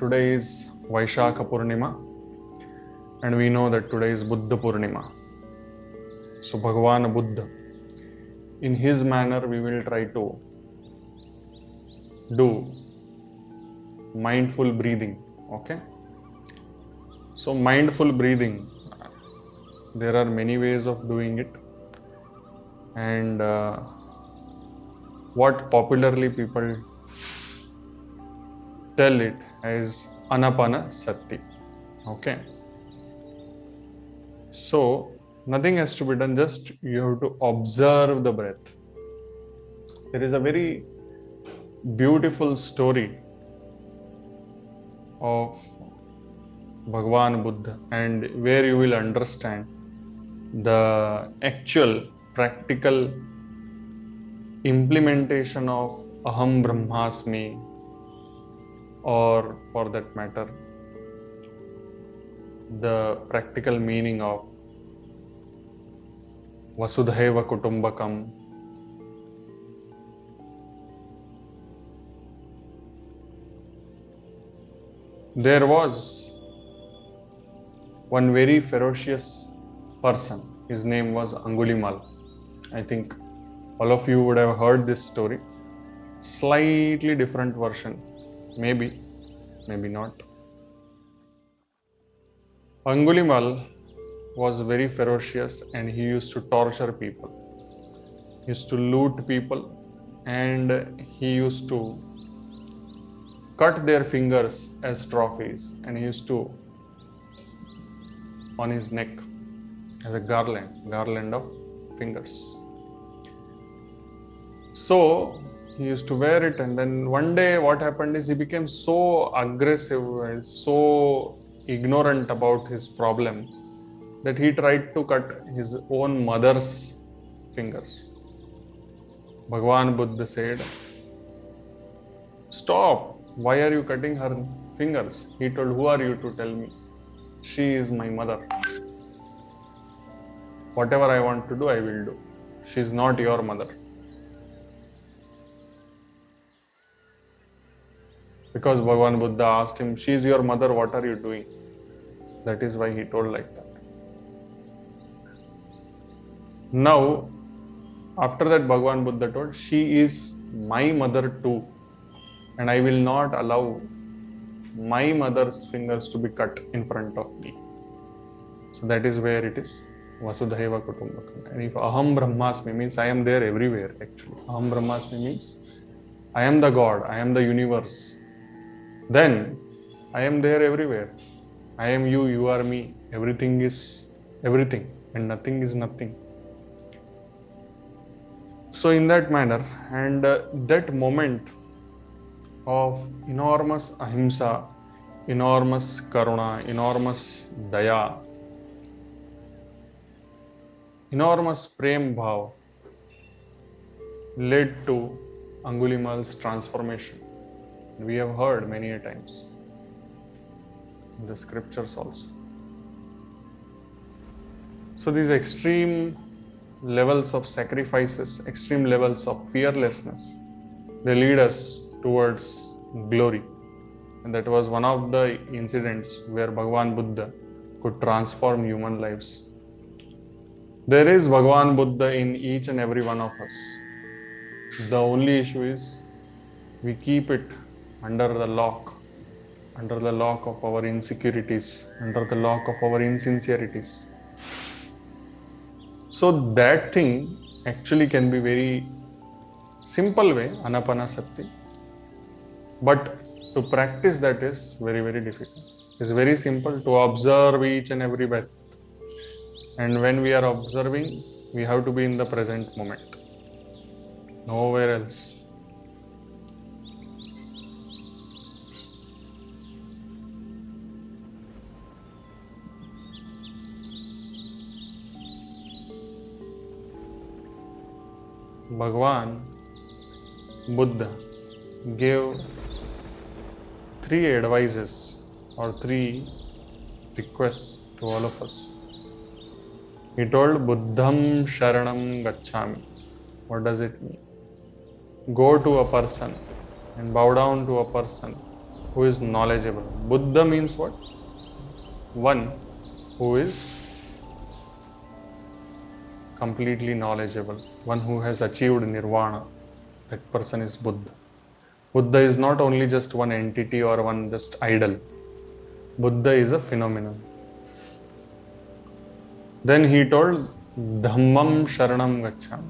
Today is Vaishakha Purnima, and we know that today is Buddha Purnima. So Bhagavan Buddha, in his manner, we will try to do mindful breathing. Okay. So mindful breathing, there are many ways of doing it, and what popularly people tell it as Anapanasati. Okay. So nothing has to be done, just you have to observe the breath. There is a very beautiful story of Bhagavan Buddha, and where you will understand the actual practical implementation of Aham Brahmasmi, or for that matter, the practical meaning of Vasudhaiva Kutumbakam. There was one very ferocious person. His name was Angulimal. I think all of you would have heard this story. Slightly different version. Maybe not. Angulimal was very ferocious and he used to torture people. He used to loot people and he used to cut their fingers as trophies, and he used to on his neck as a garland of fingers. So he used to wear it, and then one day what happened is he became so aggressive and so ignorant about his problem that he tried to cut his own mother's fingers. Bhagavan Buddha said, "Stop, why are you cutting her fingers?" He told, "Who are you to tell me? She is my mother. Whatever I want to do, I will do. She is not your mother." Because Bhagavan Buddha asked him, "She is your mother, what are you doing?" That is why he told like that. Now, after that, Bhagavan Buddha told, "She is my mother too, and I will not allow my mother's fingers to be cut in front of me." So that is where it is Vasudhaiva Kutumbakam. And if Aham Brahmasmi means I am there everywhere, actually. Aham Brahmasmi means I am the God, I am the universe. Then I am there everywhere. I am you, you are me. Everything is everything, and nothing is nothing. So in that manner, and that moment of enormous ahimsa, enormous karuna, enormous daya, enormous prem bhav led to Angulimal's transformation. We have heard many a times in the scriptures also. So these extreme levels of sacrifices, extreme levels of fearlessness, they lead us towards glory. And that was one of the incidents where Bhagavan Buddha could transform human lives. There is Bhagavan Buddha in each and every one of us. The only issue is we keep it under the lock of our insecurities, under the lock of our insincerities. So that thing actually can be very simple way, Anapanasati. But to practice that is very, very difficult. It's very simple to observe each and every breath. And when we are observing, we have to be in the present moment. Nowhere else. Bhagavan Buddha gave 3 advices or 3 requests to all of us. He told, "Buddham Sharanam Gacchami." What does it mean? Go to a person and bow down to a person who is knowledgeable. Buddha means what? One who is completely knowledgeable, one who has achieved nirvana. That person is Buddha. Buddha is not only just one entity or one just idol. Buddha is a phenomenon. Then he told, Dhammam Sharanam Gacchami.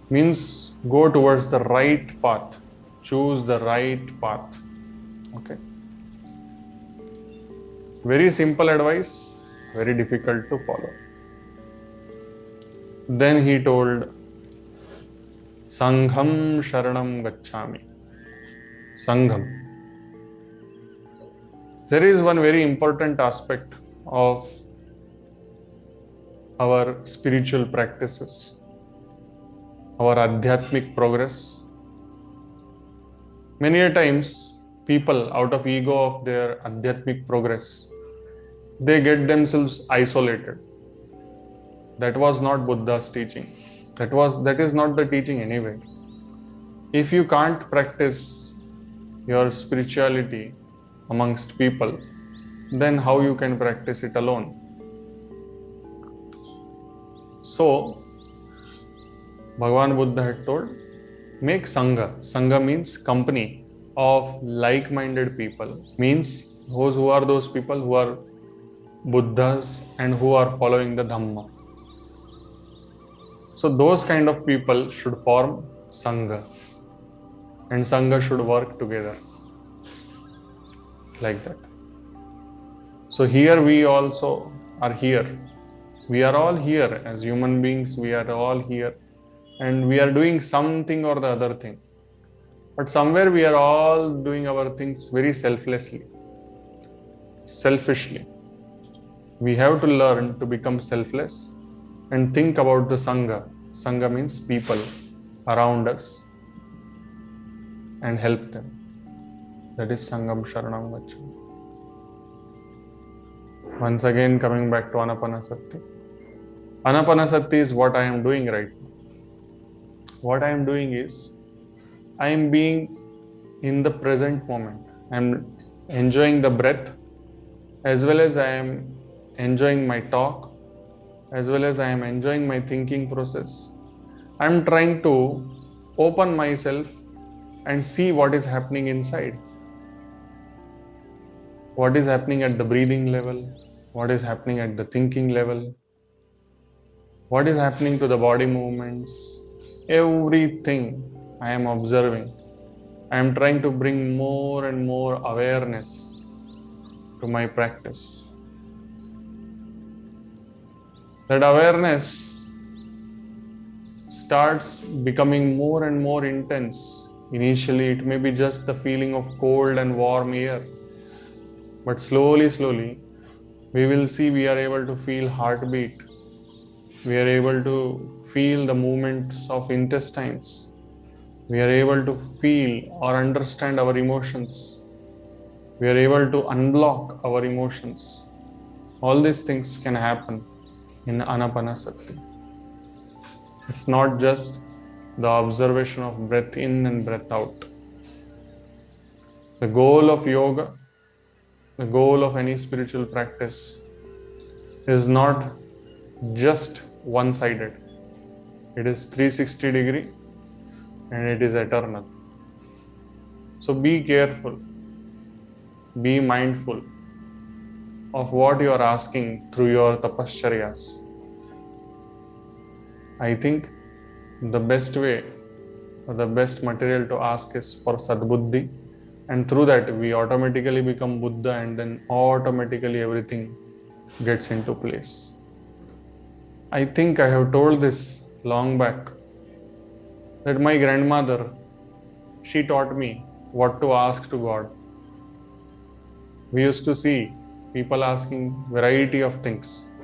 Means go towards the right path. Choose the right path. Okay. Very simple advice, very difficult to follow. Then he told, Sangham Sharanam Gacchami. Sangham. There is one very important aspect of our spiritual practices, our adhyatmic progress. Many a times, people out of ego of their adhyatmic progress, they get themselves isolated. That was not Buddha's teaching. That is not the teaching anyway. If you can't practice your spirituality amongst people, then how you can practice it alone? So, Bhagavan Buddha had told, make Sangha. Sangha means company of like-minded people. Means who are those people who are Buddhas and who are following the Dhamma. So those kind of people should form Sangha. And Sangha should work together. Like that. So here we also are here. We are all here as human beings. We are all here. And we are doing something or the other thing. But somewhere we are all doing our things very selflessly, selfishly. We have to learn to become selfless and think about the Sangha. Sangha means people around us and help them. That is Sangham Sharanam Gacchami. Once again, coming back to Anapanasati. Anapanasati is what I am doing right now. What I am doing is, I am being in the present moment. I am enjoying the breath, as well as I am enjoying my talk, as well as I am enjoying my thinking process. I am trying to open myself and see what is happening inside. What is happening at the breathing level, what is happening at the thinking level, what is happening to the body movements, everything I am observing. I am trying to bring more and more awareness to my practice. That awareness starts becoming more and more intense. Initially, it may be just the feeling of cold and warm air. But slowly, we will see we are able to feel heartbeat. We are able to feel the movements of intestines. We are able to feel or understand our emotions. We are able to unblock our emotions. All these things can happen in Anapanasati. It's not just the observation of breath in and breath out. The goal of yoga, the goal of any spiritual practice is not just one-sided. It is 360 degree and it is eternal. So be careful, be mindful of what you are asking through your tapascharyas. I think the best way or the best material to ask is for Sadbuddhi, and through that we automatically become Buddha, and then automatically everything gets into place. I think I have told this long back that my grandmother, she taught me what to ask to God. We used to see people asking variety of things.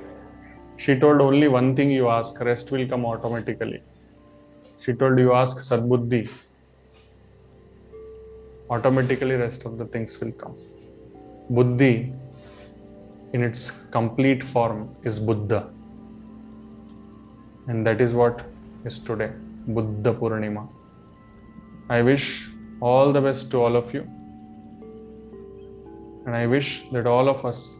She told only one thing you ask, rest will come automatically. She told you ask Sadbuddhi, automatically rest of the things will come. Buddhi in its complete form is Buddha. And that is what is today, Buddha Purnima. I wish all the best to all of you. And I wish that all of us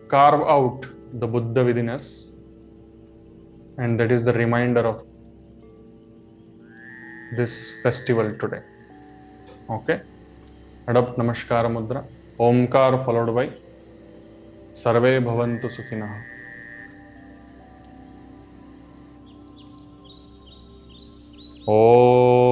carve out the Buddha within us, and that is the reminder of this festival today. Okay? Adopt Namaskara Mudra. Omkar followed by Sarve Bhavantu Sukhinah. Om.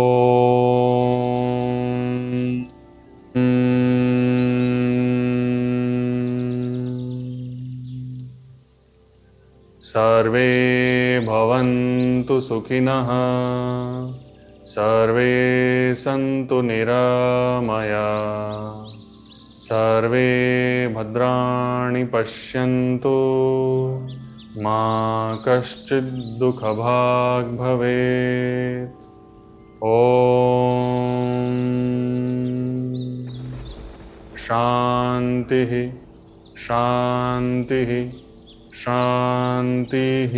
सर्वे भवन्तु सुखिनः, सर्वे सन्तु निरामयाः, सर्वे भद्राणि पश्यन्तु, मा कश्चित् दुःखभाग् भवेत्। ॐ शान्तिः शान्तिः शान्तिः।